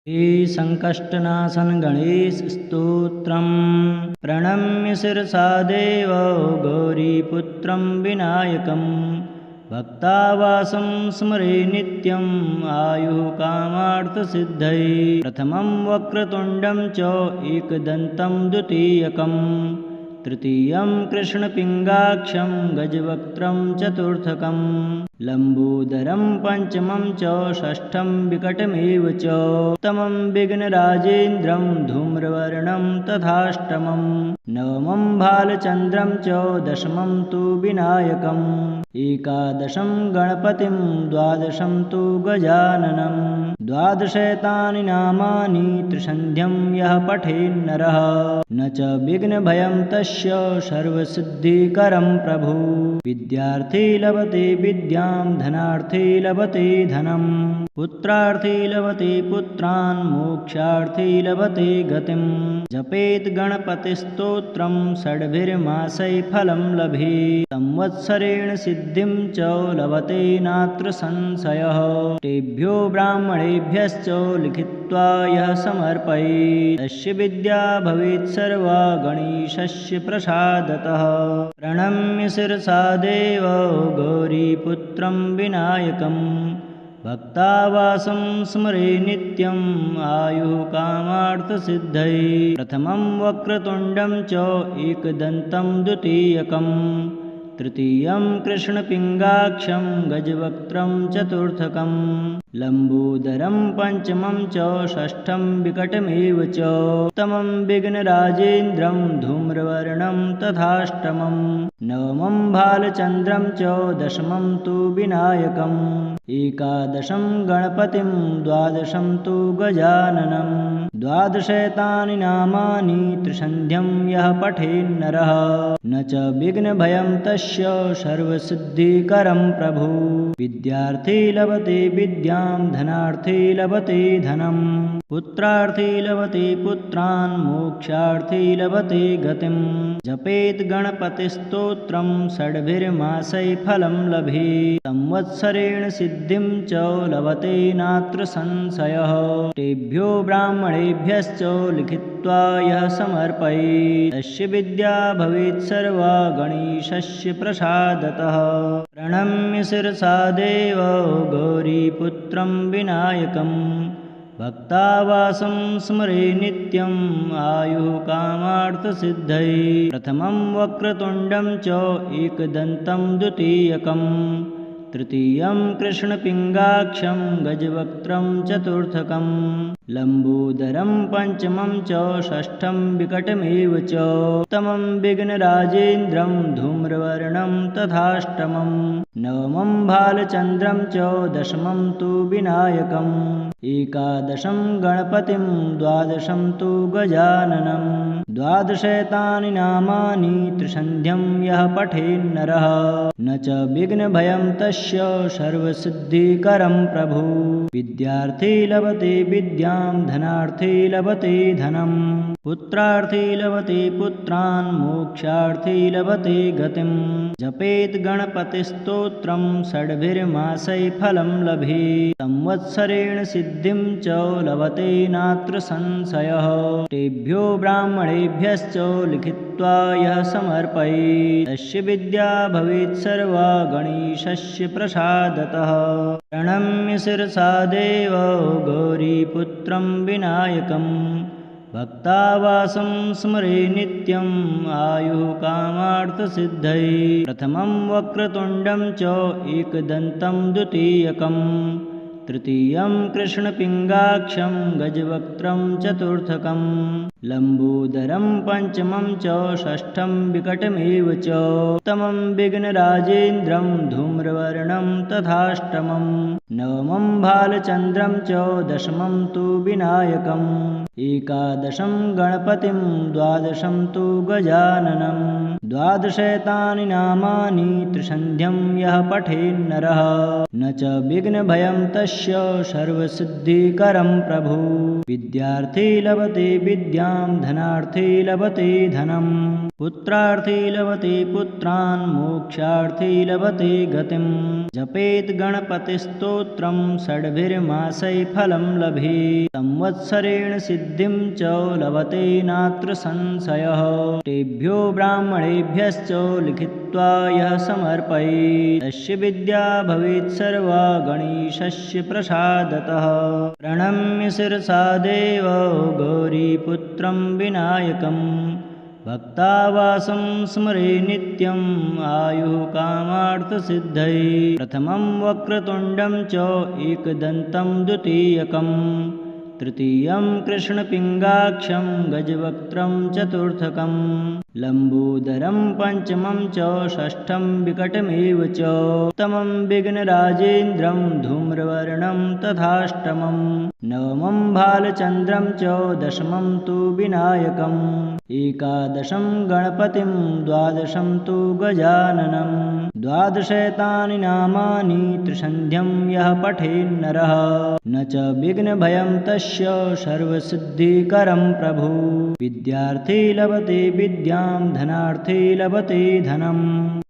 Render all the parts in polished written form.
संकष्टनाशन गणेशस्तोत्रम् प्रणम्य शिरसा देवो गौरीपुत्रं विनायकं भक्तावासं स्मरे नित्यम् आयुः कामार्थसिद्धये। प्रथमं वक्रतुण्डं च एकदन्तं द्वितीयकं तृतीयं कृष्णपिङ्गाक्षं गजवक्त्रं चतुर्थकं लम्बोदरं पञ्चमं च षष्ठं विकटमेव च उत्तमं विघ्नराजेन्द्रं धूम्रवर्णं तथाष्टमं नवमं भालचन्द्रं च दशमं तु विनायकम् एकादशं गणपतिं द्वादशं तु गजाननं द्वादशैतानि नामानि त्रिसन्ध्यं यः पठेन्नरः न च विघ्नभयं तस्य सर्वसिद्धिकरं प्रभु। विद्यार्थी लभते विद्यां धनार्थी लभते धनं पुत्रार्थी लभते पुत्रान् मोक्षार्थी लभते गतिं जपेत् गणपतिस्तोत्रं षड्भिर्मासै फलं लभेत् संवत्सरेण सिद्धिं च लभते नात्र संशयः। तेभ्यो ब्राह्मणेभ्यश्च लिखित्वा यः समर्पयेत् तस्य विद्या भवेत् सर्वा गणेशस्य प्रसादतः। प्रणम्य शिरसा देवो गौरीपुत्रं विनायकं भक्तावासं स्मरे नित्यम् आयुः कामार्थसिद्धये। प्रथमं वक्रतुण्डं च एकदन्तं द्वितीयकं तृतीयं कृष्णपिङ्गाक्षं गजवक्त्रं चतुर्थकं लम्बोदरं पञ्चमं च षष्ठं विकटमेव च उत्तमं विघ्नराजेन्द्रं धूम्रवर्णं तथाष्टमं नवमं भालचन्द्रं च दशमं तु विनायकम् एकादशं गणपतिं द्वादशं तु गजाननं द्वादशैतानि नामानि त्रिसन्ध्यं यः पठेन्नरः न च विघ्नभयं तस्य सर्वसिद्धिकरं प्रभु। विद्यार्थी लभते विद्यां धनार्थी लभते धनं पुत्रार्थी लभते पुत्रान् मोक्षार्थी लभते गतिं जपेत् गणपतिस्तोत्रं षड्भिर्मासै फलं लभेत् संवत्सरेण सिद्धिं च लभते नात्र संशयः। तेभ्यो ब्राह्मणेभ्यश्च लिखित्वा यः समर्पयेत् तस्य विद्या भवेत् सर्वा गणेशस्य प्रसादतः। प्रणम्य शिरसा देवो गौरीपुत्रं विनायकं भक्तावासं स्मरे नित्यम् आयुः कामार्थसिद्धये। प्रथमं वक्रतुण्डं च एकदन्तं द्वितीयकं तृतीयं कृष्णपिङ्गाक्षं गजवक्त्रं चतुर्थकं लम्बोदरं पञ्चमं च षष्ठं विकटमेव च उत्तमं विघ्नराजेन्द्रं धूम्रवर्णं तथाष्टमं नवमं भालचन्द्रं च दशमं तु विनायकम् एकादशं गणपतिं द्वादशं तु गजाननं द्वादशैतानि नामानि त्रिसन्ध्यं यः पठेन्नरः न च विघ्नभयं तस्य सर्वसिद्धिकरं प्रभु। विद्यार्थी लभते विद्यां धनार्थी लभते धनं पुत्रार्थी लभते पुत्रान् मोक्षार्थी लभते गतिं जपेत् गणपतिस्तोत्रं षड्भिर्मासै फलं लभेत् संवत्सरेण सिद्धिं च लभते नात्र संशयः। तेभ्यो ब्राह्मणेभ्यश्च लिखित्वा यः समर्पयेत् तस्य विद्या भवेत् सर्वा गणेशस्य प्रसादतः। प्रणम्य शिरसा देवो गौरीपुत्रं विनायकं भक्तावासं स्मरे नित्यम् आयुः कामार्थसिद्धये। प्रथमं वक्रतुण्डं च एकदन्तं द्वितीयकं तृतीयं कृष्णपिङ्गाक्षं गजवक्त्रं चतुर्थकं लम्बोदरं पञ्चमं च षष्ठं विकटमेव च उत्तमं विघ्नराजेन्द्रं धूम्रवर्णं तथाष्टमं नवमं भालचन्द्रं च दशमं तु विनायकम् एकादशं गणपतिं द्वादशं तु गजाननं द्वादशैतानि नामानि त्रिसन्ध्यं यः पठेन्नरः न च विघ्नभयं तस्य सर्वसिद्धिकरं प्रभु। विद्यार्थी लभते विद्यां धनार्थी लभते धनं पुत्रार्थी लभते पुत्रान् मोक्षार्थी लभते गतिं। जपेत् गणपतिस्तोत्रं षड्भिर्मासै फलं लभेत् संवत्सरेण सिद्धिं च लभते नात्र संशयः। तेभ्यो ब्राह्मणेभ्यश्च लिखित्वा यः समर्पयेत् तस्य विद्या भवेत् सर्वा गणेशस्य प्रसादतः। प्रणम्य शिरसा देव गौरीपुत्रं विनायकं भक्तावासं स्मरे नित्यम् आयुः कामार्थसिद्धये। प्रथमं वक्रतुण्डं च एकदन्तं द्वितीयकं तृतीयं कृष्णपिङ्गाक्षं गजवक्त्रं चतुर्थकं लम्बोदरं पञ्चमं च षष्ठं विकटमेव च सप्तमं विघ्नराजेन्द्रं धूम्रवर्णं तथाष्टमं नवमं भालचन्द्रं च दशमं तु विनायकम् एकादशं गणपतिं द्वादशं तु गजाननं। द्वादशैतानि नामानि त्रिसन्ध्यं यः पठेन्नरः न च विघ्नभयं तस्य सर्वसिद्धिकरं प्रभु। विद्यार्थी लभते विद्यां धनार्थी लभते धनं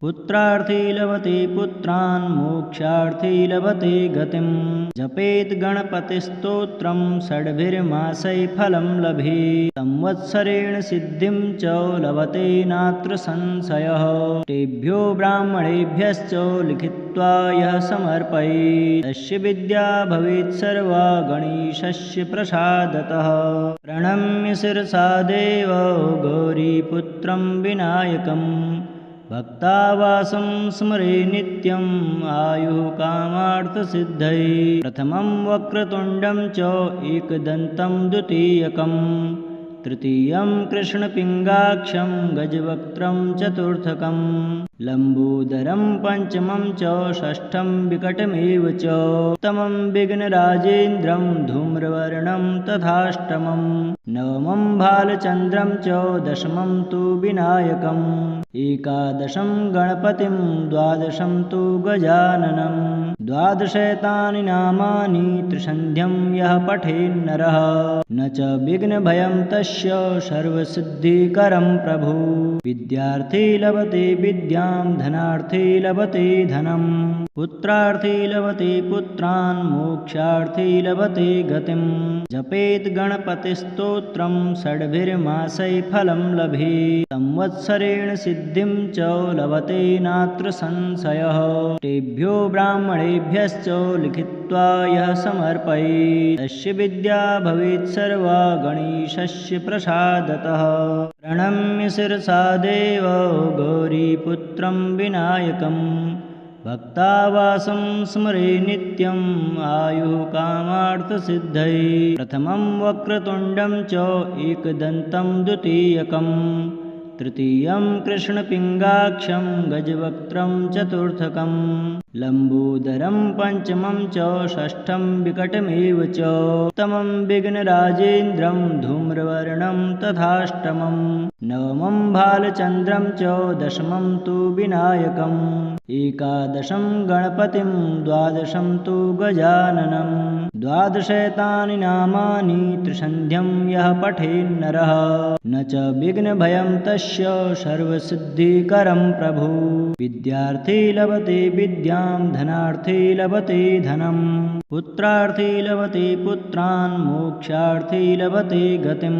पुत्रार्थी लभते पुत्रान् मोक्षार्थी लभते गतिं। जपेत् गणपतिस्तोत्रं षड्भिर्मासै फलं लभेत् संवत्सरेण सिद्धिं च लभते नात्र संशयः। तेभ्यो ब्राह्मणेभ्यश्च लिखित्वा यः समर्पयेत् तस्य विद्या भवेत् सर्वा गणेशस्य प्रसादतः। प्रणम्य शिरसा देव गौरीपुत्रं विनायकं भक्तावासं स्मरे नित्यम् आयुः कामार्थसिद्धये। प्रथमं वक्रतुण्डं च एकदन्तं द्वितीयकं तृतीयं कृष्णपिङ्गाक्षं गजवक्त्रं चतुर्थकं लम्बोदरं पञ्चमं च षष्ठं विकटमेव च सप्तमं विघ्नराजेन्द्रं धूम्रवर्णं तथाष्टमं नवमं भालचन्द्रं च दशमं तु विनायकम् एकादशं गणपतिं द्वादशं तु गजाननं। द्वादशैतानि नामानि त्रिसन्ध्यं यः पठेन्नरः न च विघ्नभयं तस्य सर्वसिद्धिकरं प्रभु। विद्यार्थी लभते विद्यां धनार्थी लभते धनं पुत्रार्थी लभते पुत्रान् मोक्षार्थी लभते गतिं। जपेत् गणपतिस्तोत्रं षड्भिर्मासै फलं लभेत् संवत्सरेण सिद्धिं च लभते नात्र संशयः। तेभ्यो ब्राह्मणेभ्यश्च लिखित्वा यः समर्पयेत् तस्य विद्या भवेत् सर्वा गणेशस्य प्रसादतः। प्रणम्य शिरसा देव गौरीपुत्रं विनायकं भक्तावासं स्मरे नित्यम् आयुः कामार्थसिद्धये। प्रथमं वक्रतुण्डं च एकदन्तं द्वितीयकं तृतीयं कृष्णपिङ्गाक्षं गजवक्त्रं चतुर्थकं लम्बोदरं पञ्चमं च षष्ठं विकटमेव च सप्तमं विघ्नराजेन्द्रं धूम्रवर्णं तथाष्टमं नवमं भालचन्द्रं च दशमं तु विनायकम् एकादशं गणपतिं द्वादशं तु गजाननं। द्वादशैतानि नामानि त्रिसन्ध्यं यः पठेन्नरः न च विघ्नभयं तस्य सर्वसिद्धिकरं प्रभु। विद्यार्थी लभते विद्यां धनार्थी लभते धनं पुत्रार्थी लभते पुत्रान् मोक्षार्थी लभते गतिं।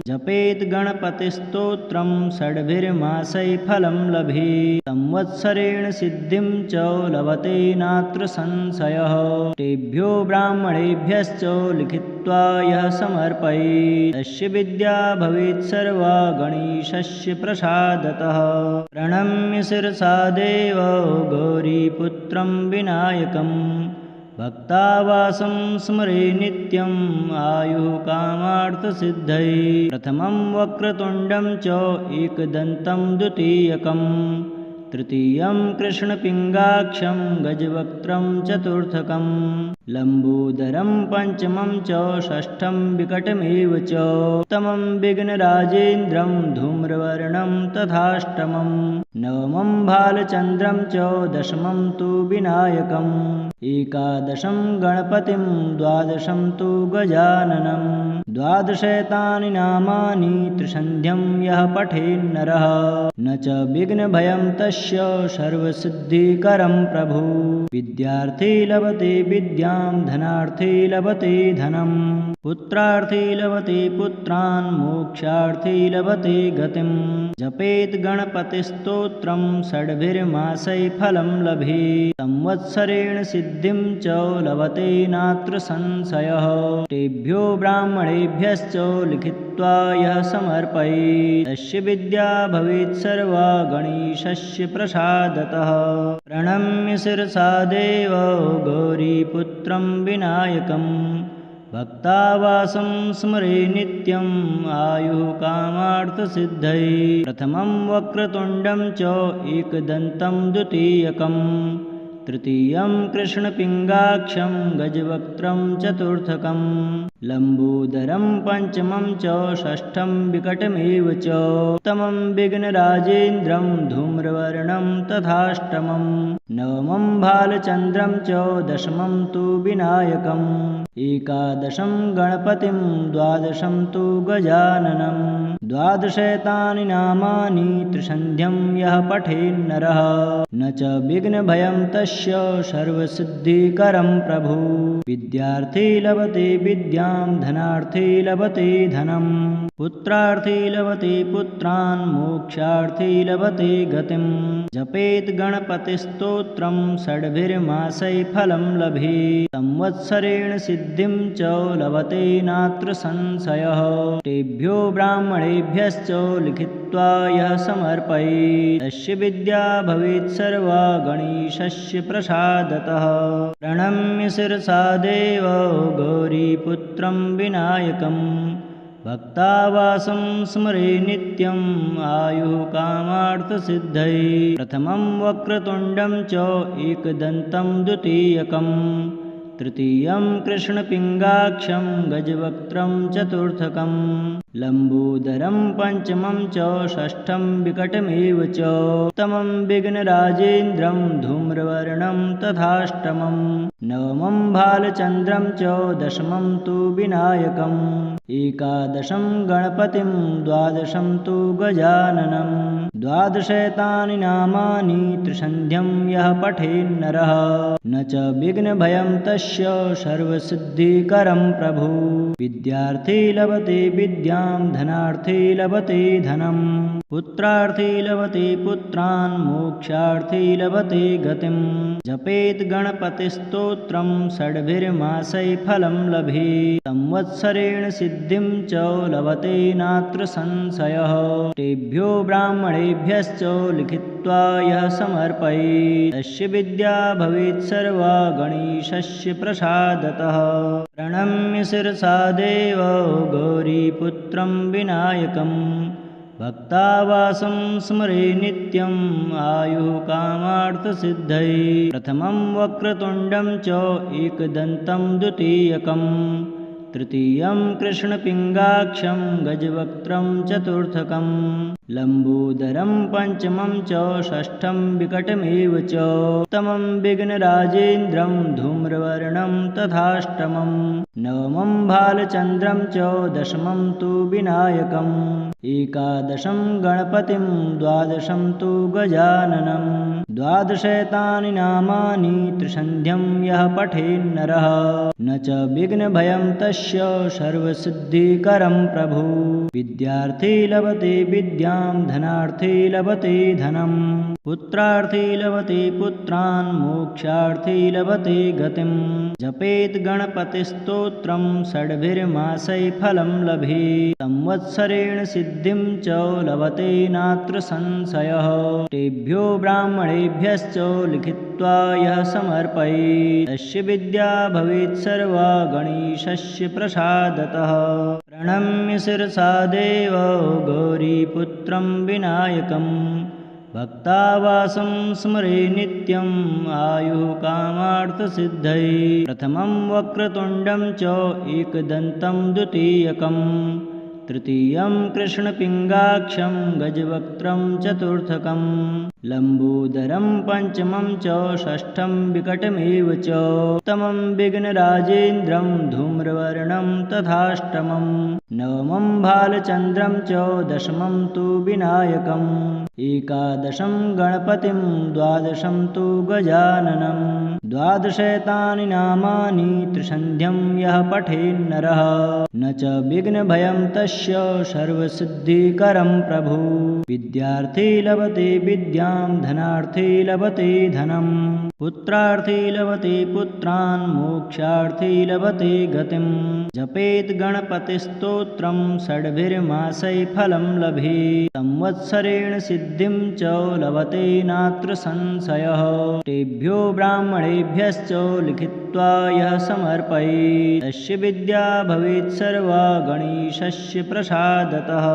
जपेत् गणपतिस्तोत्रं षड्भिर्मासै फलं लभेत् संवत्सरेण सिद्धिं च लभते नात्र संशयः। तेभ्यो ब्राह्मणेभ्यश्च लिखित्वा यः समर्पयेत् तस्य विद्या भवेत् सर्वा गणेशस्य प्रसादतः। प्रणम्य शिरसा देव गौरीपुत्रं विनायकं भक्तावासं स्मरे नित्यम् आयुः कामार्थसिद्धये। प्रथमं वक्रतुण्डं च एकदन्तं द्वितीयकं तृतीयं कृष्णपिङ्गाक्षं गजवक्त्रं चतुर्थकं लम्बोदरं पञ्चमं च षष्ठं विकटमेव च सप्तमं विघ्नराजेन्द्रं धूम्रवर्णं तथाष्टमं नवमं भालचन्द्रं च दशमं तु विनायकम् एकादशं गणपतिं द्वादशं तु गजाननं द्वादशैतानि नामानि त्रिसन्ध्यं यः पठेन्नरः न च विघ्नभयं तस्य सर्वसिद्धिकरं प्रभु विद्यार्थी लभते विद्यां धनार्थी लभते धनं पुत्रार्थी लभते पुत्रान् मोक्षार्थी लभते गतिं जपेत् गणपतिस्तोत्रं षड्भिर्मासै फलं लभेत् संवत्सरेण सिद्धिं च लभते नात्र संशयः तेभ्यो ब्राह्मणेभ्यश्च लिखित्वा यः समर्पयेत् तस्य विद्या भवेत् सर्वा गणेशस्य प्रसादतः प्रणम्य शिरसा देव गौरीपुत्रं विनायकं भक्तावासं स्मरे नित्यम् आयुः कामार्थसिद्धये प्रथमं वक्रतुण्डं च एकदन्तं द्वितीयकं तृतीयं कृष्णपिङ्गाक्षं गजवक्त्रं चतुर्थकं लम्बोदरं पञ्चमं च षष्ठं विकटमेव च सप्तमं विघ्नराजेन्द्रं धूम्रवर्णं तथाष्टमं नवमं भालचन्द्रं च दशमं तु विनायकम् एकादशं गणपतिं द्वादशं तु गजाननं द्वादशैतानि नामानि त्रिसन्ध्यं यः पठेन्नरः न च विघ्नभयं तस्य सर्वसिद्धिकरं प्रभु विद्यार्थी लभते विद्यां धनार्थी लभते धनं पुत्रार्थी लभते पुत्रान् मोक्षार्थी लभते गतिं जपेत् गणपतिस्तोत्रं षड्भिर्मासै फलं लभेत् संवत्सरेण सिद्धिं च लभते नात्र संशयः तेभ्यो ब्राह्मणेभ्यश्च लिखित्वा यः समर्पयेत् तस्य विद्या भवेत् सर्वा गणेशस्य प्रसादतः प्रणम्य शिरसा देव गौरीपुत्रं विनायकं भक्तावासं स्मरे नित्यम् आयुः कामार्थसिद्धये प्रथमं वक्रतुण्डं च एकदन्तं द्वितीयकं तृतीयं कृष्णपिङ्गाक्षं गजवक्त्रं चतुर्थकं लम्बोदरं पञ्चमं च षष्ठं विकटमेव च सप्तमं विघ्नराजेन्द्रं धूम्रवर्णं तथाष्टमं नवमं भालचन्द्रं च दशमं तु विनायकम् एकादशं गणपतिं द्वादशं तु गजाननं द्वादशैतानि नामानि त्रिसन्ध्यं यः पठेन्नरः न च विघ्नभयं तस्य सर्वसिद्धिकरं प्रभु विद्यार्थी लभते विद्यां धनार्थी लभते धनं पुत्रार्थी लभते पुत्रान् मोक्षार्थी लभते गतिं जपेत् गणपतिस्तोत्रं षड्भिर्मासै फलं लभेत् संवत्सरेण सिद्धिं च लभते नात्र संशयः तेभ्यो ब्राह्मणेभ्यश्च लिखित्वा यः समर्पयेत् तस्य विद्या भवेत् सर्वा गणेशस्य प्रसादतः प्रणम्य शिरसा देव गौरीपुत्रं विनायकं भक्तावासं स्मरे नित्यम् आयुः कामार्थसिद्धये प्रथमं वक्रतुण्डं च एकदन्तं द्वितीयकं तृतीयं कृष्णपिङ्गाक्षं गजवक्त्रं चतुर्थकं लम्बोदरं पञ्चमं च षष्ठं विकटमेव च सप्तमं विघ्नराजेन्द्रं धूम्रवर्णं तथाष्टमं नवमं भालचन्द्रं च दशमं तु विनायकम् एकादशं गणपतिं द्वादशं तु गजाननं द्वादशैतानि नामानि त्रिसन्ध्यं यः पठेन्नरः न च विघ्नभयं तस्य सर्वसिद्धिकरं प्रभु विद्यार्थी लभते विद्यां धनार्थी लभते धनं पुत्रार्थी लभते पुत्रान् मोक्षार्थी लभते गतिं जपेत् गणपतिस्तोत्रं षड्भिर्मासै फलं लभेत् संवत्सरेण सिद्धिं च लभते नात्र संशयः तेभ्यो ब्राह्मणेभ्यश्च लिखित्वा यः समर्पयेत् तस्य विद्या भवेत् सर्वा गणेशस्य प्रसादतः प्रणम्य शिरसा देव गौरीपुत्रं विनायकं भक्तावासं स्मरे नित्यम् आयुः कामार्थसिद्धये प्रथमं वक्रतुण्डं च एकदन्तं द्वितीयकम् तृतीयं कृष्णपिङ्गाक्षं गजवक्त्रं चतुर्थकं लम्बोदरं पञ्चमं च षष्ठं विकटमेव च सप्तमं विघ्नराजेन्द्रं धूम्रवर्णं तथाष्टमं नवमं भालचन्द्रं च दशमं तु विनायकम् एकादशं गणपतिं द्वादशं तु गजाननं द्वादशैतानि नामानि त्रिसन्ध्यं यः पठेन्नरः न च विघ्नभयं तस्य सर्वसिद्धिकरं प्रभु विद्यार्थी लभते विद्यां धनार्थी लभते धनं पुत्रार्थी लभते पुत्रान् मोक्षार्थी लभते गतिं जपेत् गणपतिस्तोत्रं षड्भिर्मासै फलं लभेत् संवत्सरेण सिद्धिं च लभते नात्र संशयः तेभ्यो ब्राह्मणेभ्यश्च लिखित्वा यः समर्पयेत् तस्य विद्या भवेत् सर्वा गणेशस्य प्रसादतः।